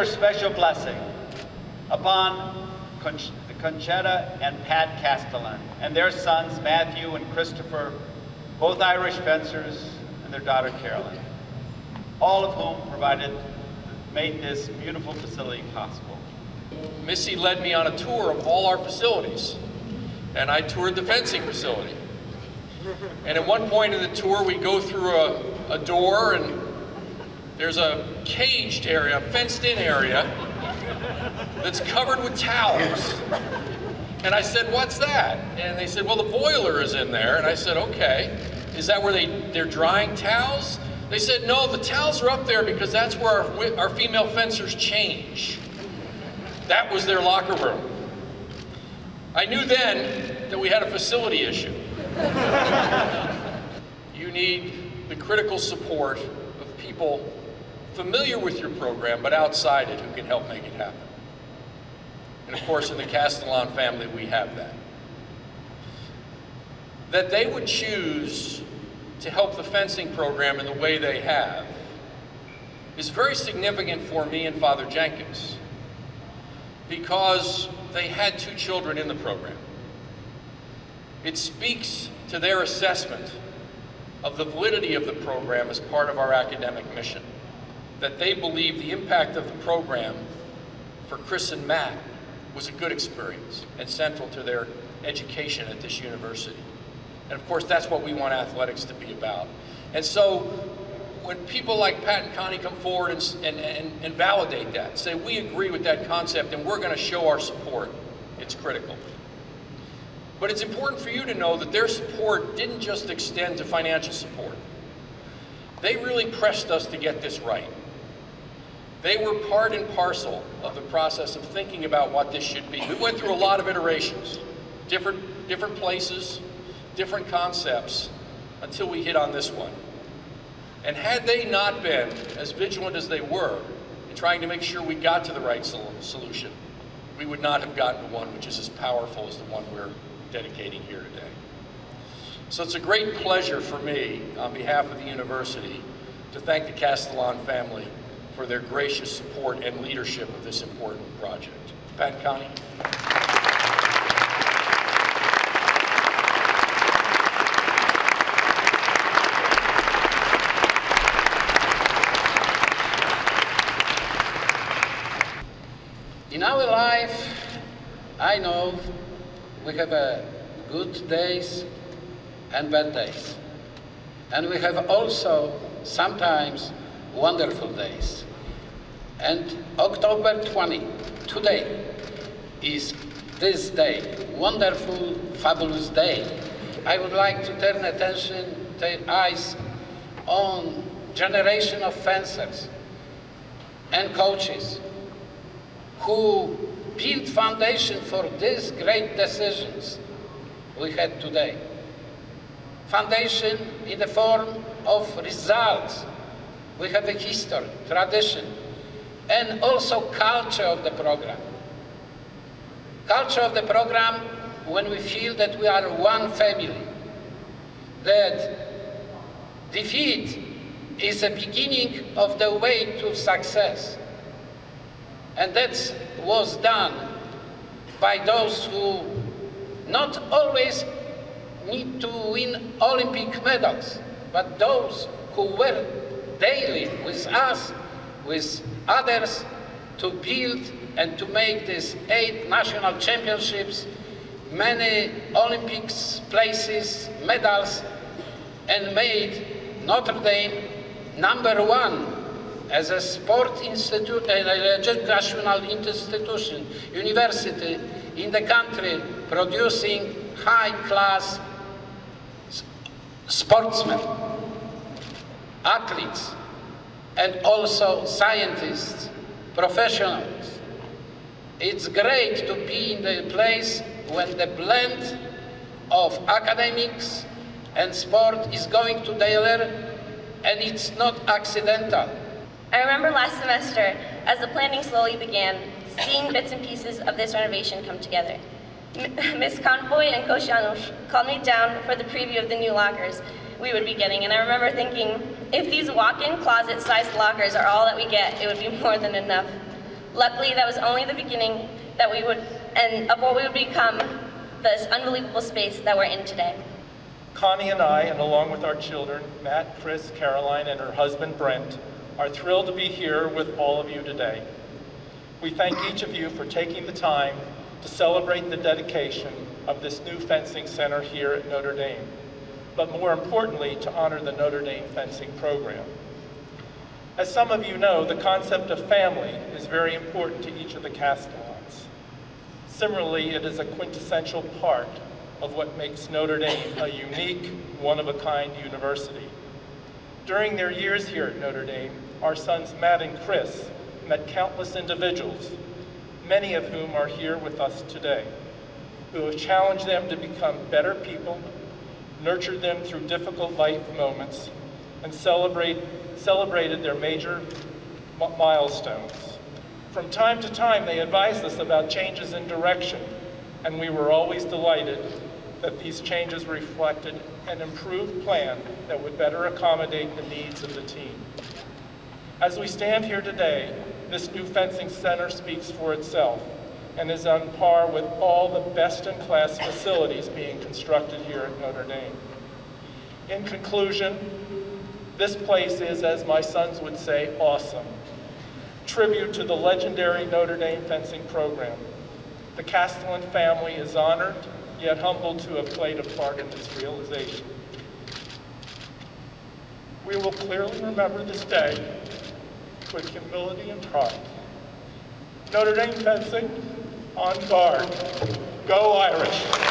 your special blessing upon Conchetta and Pat Castellan and their sons Matthew and Christopher, both Irish fencers, and their daughter Carolyn, all of whom made this beautiful facility possible. Missy led me on a tour of all our facilities, and I toured the fencing facility. And at one point in the tour, we go through a door, and there's a caged area, a fenced-in area, that's covered with towels. And I said, what's that? And they said, well, the boiler is in there. And I said, okay. Is that where they're drying towels? They said, no, the towels are up there because that's where our female fencers change. That was their locker room. I knew then that we had a facility issue. You need the critical support of people familiar with your program, but outside it, who can help make it happen. And of course, in the Castellan family, we have that. That they would choose to help the fencing program in the way they have is very significant for me and Father Jenkins, because they had 2 children in the program. It speaks to their assessment of the validity of the program as part of our academic mission, that they believe the impact of the program for Chris and Matt was a good experience and central to their education at this university. And of course, that's what we want athletics to be about. And so when people like Pat and Connie come forward and validate that, say we agree with that concept and we're going to show our support, it's critical. But it's important for you to know that their support didn't just extend to financial support. They really pressed us to get this right. They were part and parcel of the process of thinking about what this should be. We went through a lot of iterations, different places, different concepts, until we hit on this one. And had they not been as vigilant as they were in trying to make sure we got to the right solution, we would not have gotten to one which is as powerful as the one we're dedicating here today. So it's a great pleasure for me, on behalf of the university, to thank the Castellan family for their gracious support and leadership of this important project. Pat and Connie. In our life, I know we have good days and bad days. And we have also sometimes wonderful days. And October 20, today, is this day, wonderful, fabulous day. I would like to turn their eyes on generation of fencers and coaches who built foundation for these great decisions we had today. Foundation in the form of results. We have a history, tradition, and also culture of the program. Culture of the program when we feel that we are one family, that defeat is the beginning of the way to success. And that was done by those who not always need to win Olympic medals, but those who were daily with us, with others, to build and to make these 8 national championships, many Olympics places, medals, and made Notre Dame #1 as a sport institute and an educational institution, university in the country, producing high-class sportsmen, athletes, and also scientists, professionals. It's great to be in the place when the blend of academics and sport is going together, and it's not accidental. I remember last semester, as the planning slowly began, seeing bits and pieces of this renovation come together. Ms. Convoy and Coach Janusz called me down for the preview of the new lockers we would be getting, and I remember thinking, if these walk-in closet-sized lockers are all that we get, it would be more than enough. Luckily, that was only the beginning of what we would become, this unbelievable space that we're in today. Connie and I, and along with our children, Matt, Chris, Caroline, and her husband, Brent, are thrilled to be here with all of you today. We thank each of you for taking the time to celebrate the dedication of this new fencing center here at Notre Dame, but more importantly, to honor the Notre Dame fencing program. As some of you know, the concept of family is very important to each of the Castellans. Similarly, it is a quintessential part of what makes Notre Dame a unique, one-of-a-kind university. During their years here at Notre Dame, our sons Matt and Chris met countless individuals, many of whom are here with us today, who have challenged them to become better people, nurtured them through difficult life moments, and celebrated their major milestones. From time to time, they advised us about changes in direction, and we were always delighted that these changes reflected an improved plan that would better accommodate the needs of the team. As we stand here today, this new fencing center speaks for itself and is on par with all the best-in-class facilities being constructed here at Notre Dame. In conclusion, this place is, as my sons would say, awesome. Tribute to the legendary Notre Dame fencing program. The Castellan family is honored, yet humbled to have played a part in its realization. We will clearly remember this day with humility and pride. Notre Dame fencing, on guard. Go Irish!